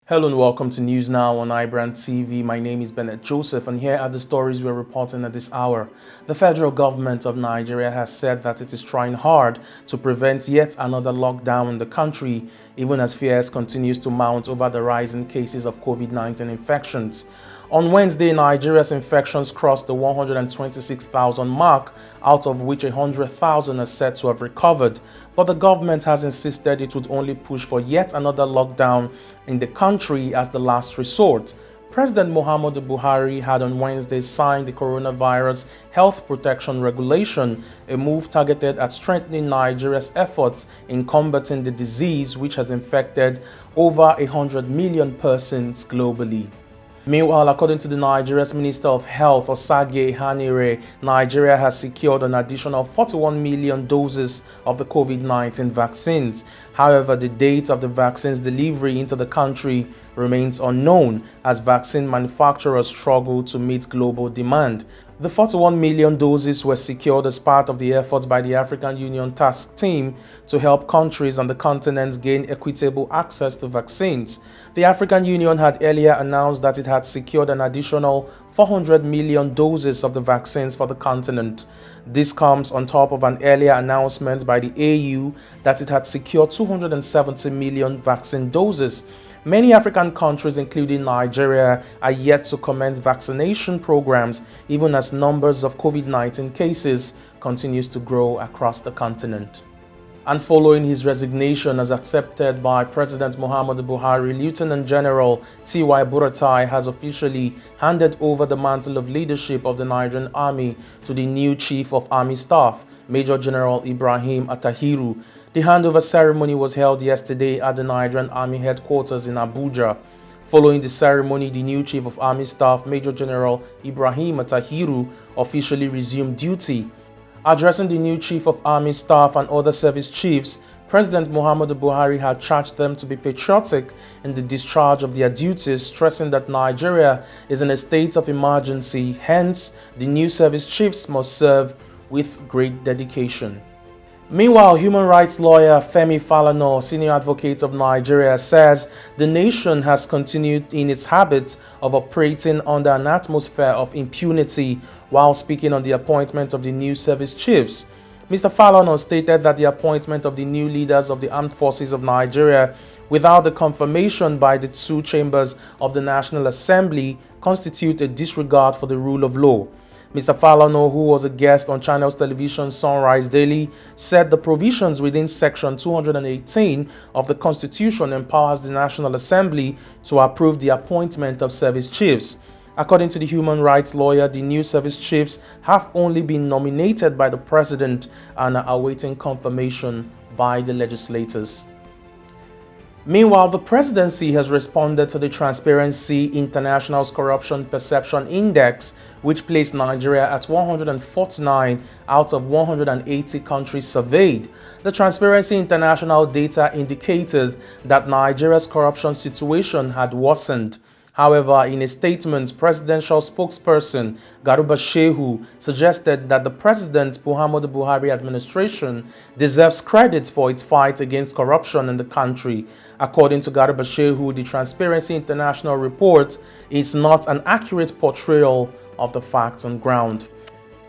Hello and welcome to News Now on iBrandTV. My name is Bennett Joseph and here are the stories we're reporting at this hour. The federal government of Nigeria has said that it is trying hard to prevent yet another lockdown in the country, even as fears continues to mount over the rising cases of COVID-19 infections. On Wednesday, Nigeria's infections crossed the 126,000 mark, out of which 100,000 are said to have recovered. But the government has insisted it would only push for yet another lockdown in the country as the last resort. President Muhammadu Buhari had on Wednesday signed the Coronavirus Health Protection Regulation, a move targeted at strengthening Nigeria's efforts in combating the disease which has infected over 100 million persons globally. Meanwhile, according to the Nigeria's Minister of Health, Osagie Hanire, Nigeria has secured an additional 41 million doses of the COVID-19 vaccines. However, the date of the vaccine's delivery into the country remains unknown as vaccine manufacturers struggle to meet global demand. The 41 million doses were secured as part of the efforts by the African Union Task Team to help countries on the continent gain equitable access to vaccines. The African Union had earlier announced that it had secured an additional 400 million doses of the vaccines for the continent. This comes on top of an earlier announcement by the AU that it had secured 270 million vaccine doses. Many African countries, including Nigeria, are yet to commence vaccination programs, even as numbers of COVID-19 cases continues to grow across the continent. And following his resignation as accepted by President Muhammadu Buhari, Lieutenant General T.Y. Buratai has officially handed over the mantle of leadership of the Nigerian Army to the new Chief of Army Staff, Major General Ibrahim Attahiru. The handover ceremony was held yesterday at the Nigerian Army headquarters in Abuja. Following the ceremony, the new Chief of Army Staff, Major General Ibrahim Attahiru, officially resumed duty. Addressing the new Chief of Army Staff and other service chiefs, President Muhammadu Buhari had charged them to be patriotic in the discharge of their duties, stressing that Nigeria is in a state of emergency. Hence, the new service chiefs must serve with great dedication. Meanwhile, human rights lawyer Femi Falana, senior advocate of Nigeria, says the nation has continued in its habit of operating under an atmosphere of impunity while speaking on the appointment of the new service chiefs. Mr. Falana stated that the appointment of the new leaders of the armed forces of Nigeria without the confirmation by the two chambers of the National Assembly constitute a disregard for the rule of law. Mr. Falana, who was a guest on Channels Television Sunrise Daily, said the provisions within Section 218 of the Constitution empowers the National Assembly to approve the appointment of service chiefs. According to the human rights lawyer, the new service chiefs have only been nominated by the President and are awaiting confirmation by the legislators. Meanwhile, the presidency has responded to the Transparency International's Corruption Perception Index, which placed Nigeria at 149 out of 180 countries surveyed. The Transparency International data indicated that Nigeria's corruption situation had worsened. However, in a statement, presidential spokesperson Garuba Shehu suggested that the President Muhammadu Buhari administration deserves credit for its fight against corruption in the country. According to Garuba Shehu, the Transparency International report is not an accurate portrayal of the facts on ground.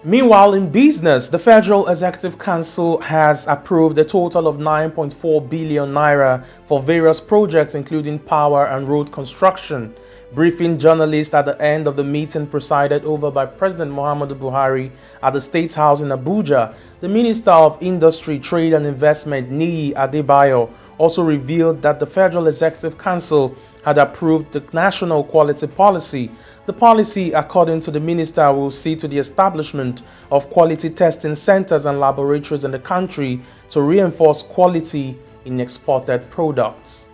Meanwhile, in business, the Federal Executive Council has approved a total of 9.4 billion naira for various projects including power and road construction. Briefing journalists at the end of the meeting presided over by President Muhammadu Buhari at the State House in Abuja, the Minister of Industry, Trade and Investment, Niyi Adebayo, also revealed that the Federal Executive Council had approved the National Quality Policy. The policy, according to the minister, will see to the establishment of quality testing centers and laboratories in the country to reinforce quality in exported products.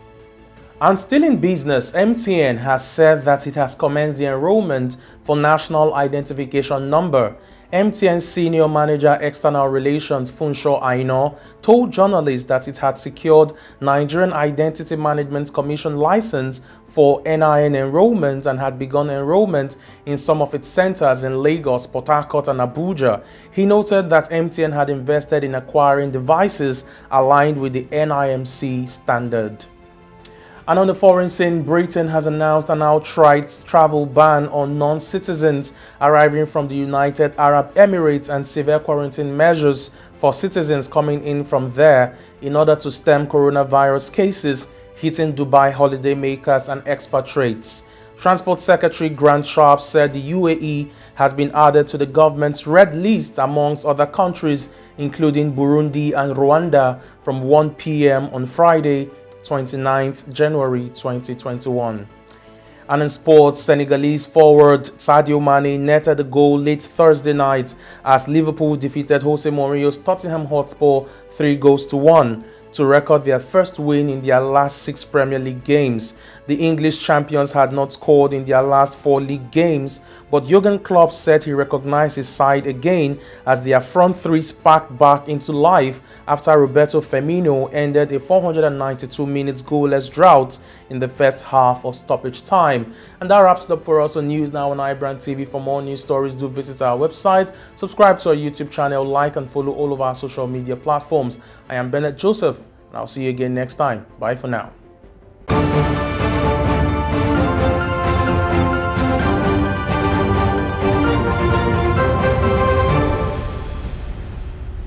And still in business, MTN has said that it has commenced the enrollment for National Identification Number. MTN Senior Manager External Relations Funsho Aino told journalists that it had secured Nigerian Identity Management Commission license for NIN enrollment and had begun enrollment in some of its centers in Lagos, Port Harcourt and Abuja. He noted that MTN had invested in acquiring devices aligned with the NIMC standard. And on the foreign scene, Britain has announced an outright travel ban on non-citizens arriving from the United Arab Emirates and severe quarantine measures for citizens coming in from there in order to stem coronavirus cases hitting Dubai holidaymakers and expatriates. Transport Secretary Grant Sharp said the UAE has been added to the government's red list amongst other countries, including Burundi and Rwanda, from 1 p.m. on Friday, 29th January 2021. And in sports, Senegalese forward Sadio Mane netted a goal late Thursday night as Liverpool defeated Jose Mourinho's Tottenham Hotspur 3-1 to record their first win in their last 6 Premier League games. The English champions had not scored in their last 4 league games, but Jurgen Klopp said he recognized his side again as their front three sparked back into life after Roberto Firmino ended a 492 minutes goalless drought in the first half of stoppage time. And that wraps it up for us on News Now on iBrandTV. For more news stories, do visit our website, subscribe to our YouTube channel, like and follow all of our social media platforms. I am Bennett Joseph, and I'll see you again next time. Bye for now.